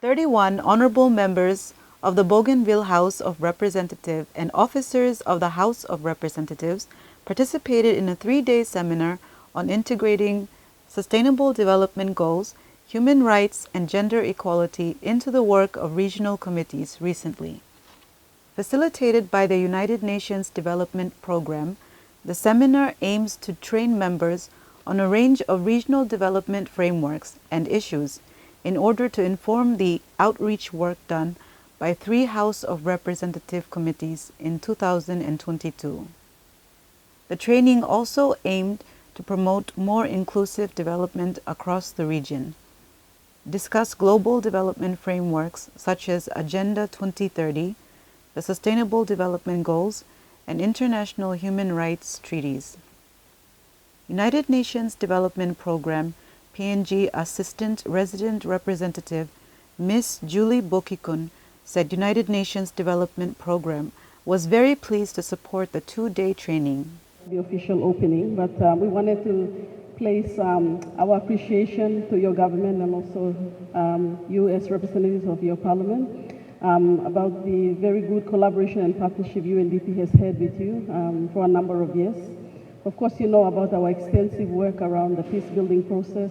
31 honorable members of the Bougainville House of Representatives and officers of the House of Representatives participated in a 3-day seminar on integrating sustainable development goals, human rights, and gender equality into the work of regional committees recently. Facilitated by the United Nations Development Programme, the seminar aims to train members on a range of regional development frameworks and issues in order to inform the outreach work done by 3 House of Representative committees in 2022. The training also aimed to promote more inclusive development across the region, discuss global development frameworks such as Agenda 2030, the Sustainable Development Goals, and international human rights treaties. United Nations Development Programme PNG Assistant Resident Representative Ms. Julie Bokikun said United Nations Development Programme was very pleased to support the 2-day training. The official opening, but we wanted to place our appreciation to your government and also you as representatives of your parliament about the very good collaboration and partnership UNDP has had with you for a number of years. Of course, you know about our extensive work around the peace-building process,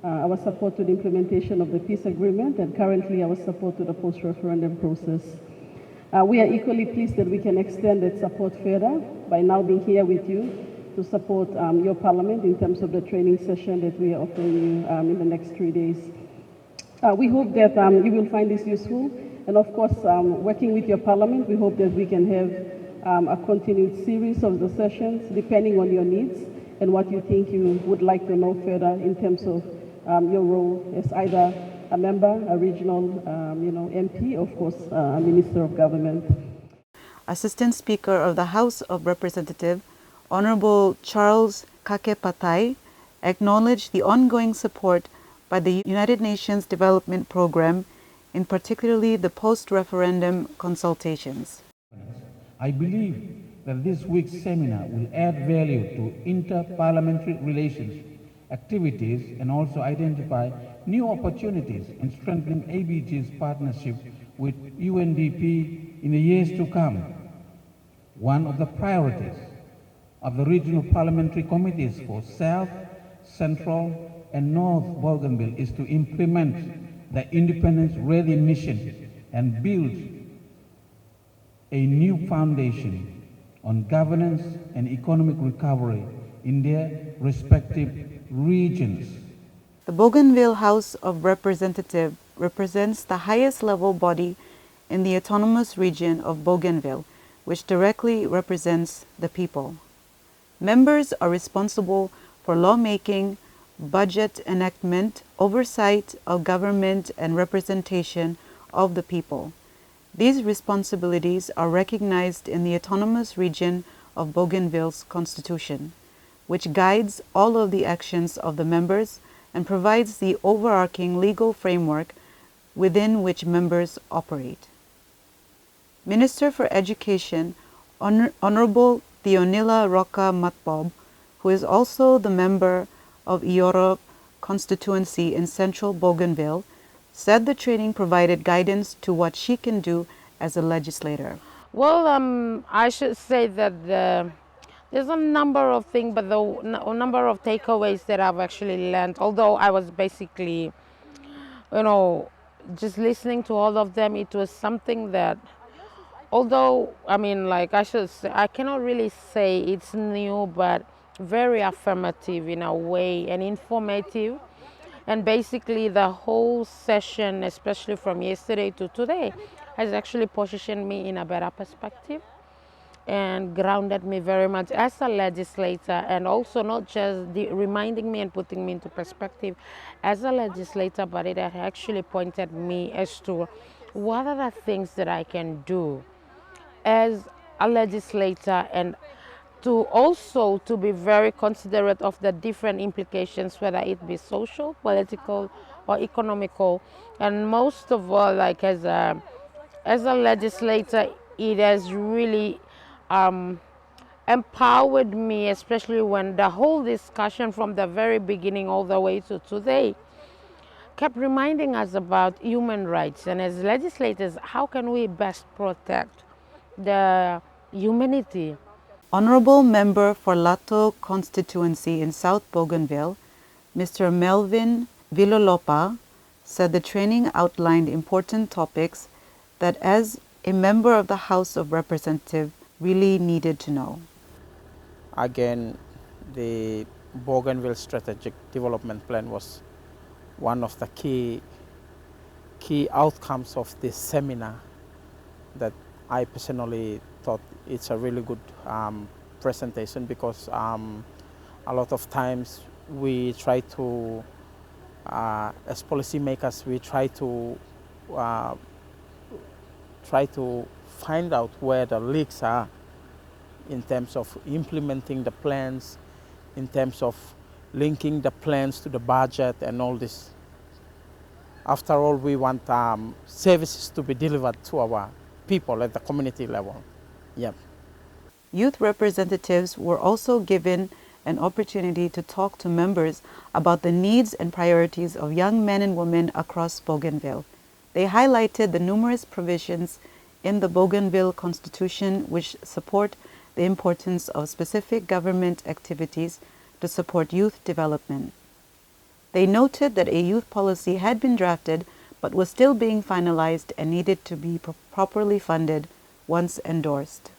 our support to the implementation of the peace agreement, and currently our support to the post-referendum process. We are equally pleased that we can extend that support further by now being here with you to support your parliament in terms of the training session that we are offering you in the next 3 days. We hope that you will find this useful, and of course, working with your parliament, we hope that we can have a continued series of the sessions depending on your needs and what you think you would like to know further in terms of your role as either a member, a regional MP, of course, a Minister of Government. Assistant Speaker of the House of Representatives, Honourable Charles Kakepatai, acknowledged the ongoing support by the United Nations Development Programme, in particularly the post-referendum consultations. I believe that this week's seminar will add value to inter-parliamentary relations activities and also identify new opportunities in strengthening ABG's partnership with UNDP in the years to come. One of the priorities of the regional parliamentary committees for South, Central, and North Bougainville is to implement the independence-ready mission and build a new foundation on governance and economic recovery in their respective regions. The Bougainville House of Representatives represents the highest level body in the autonomous region of Bougainville, which directly represents the people. Members are responsible for lawmaking, budget enactment, oversight of government, and representation of the people. These responsibilities are recognized in the autonomous region of Bougainville's constitution, which guides all of the actions of the members and provides the overarching legal framework within which members operate. Minister for Education, Honourable Theonila Roca Matbob, who is also the member of Ioro constituency in central Bougainville, said the training provided guidance to what she can do as a legislator. Well, I should say that there's a number of things, but a number of takeaways that I've actually learned. Although I was basically, just listening to all of them, it was something that, although, I should say, I cannot really say it's new, but very affirmative in a way and informative. And basically the whole session, especially from yesterday to today, has actually positioned me in a better perspective and grounded me very much as a legislator, and also not just reminding me and putting me into perspective as a legislator, but it had actually pointed me as to what are the things that I can do as a legislator, and to also to be very considerate of the different implications, whether it be social, political, or economical. And most of all, like as a legislator, it has really empowered me, especially when the whole discussion from the very beginning all the way to today kept reminding us about human rights. And as legislators, how can we best protect the humanity? Honourable Member for Latto constituency in South Bougainville, Mr. Melvin Villolopa, said the training outlined important topics that as a member of the House of Representatives really needed to know. Again, the Bougainville Strategic Development Plan was one of the key outcomes of this seminar that I personally thought it's a really good presentation, because a lot of times we try to, as policymakers, we try to find out where the leaks are in terms of implementing the plans, in terms of linking the plans to the budget and all this. After all, we want services to be delivered to our people at the community level. Yep. Youth representatives were also given an opportunity to talk to members about the needs and priorities of young men and women across Bougainville. They highlighted the numerous provisions in the Bougainville Constitution which support the importance of specific government activities to support youth development. They noted that a youth policy had been drafted but was still being finalized and needed to be properly funded once endorsed.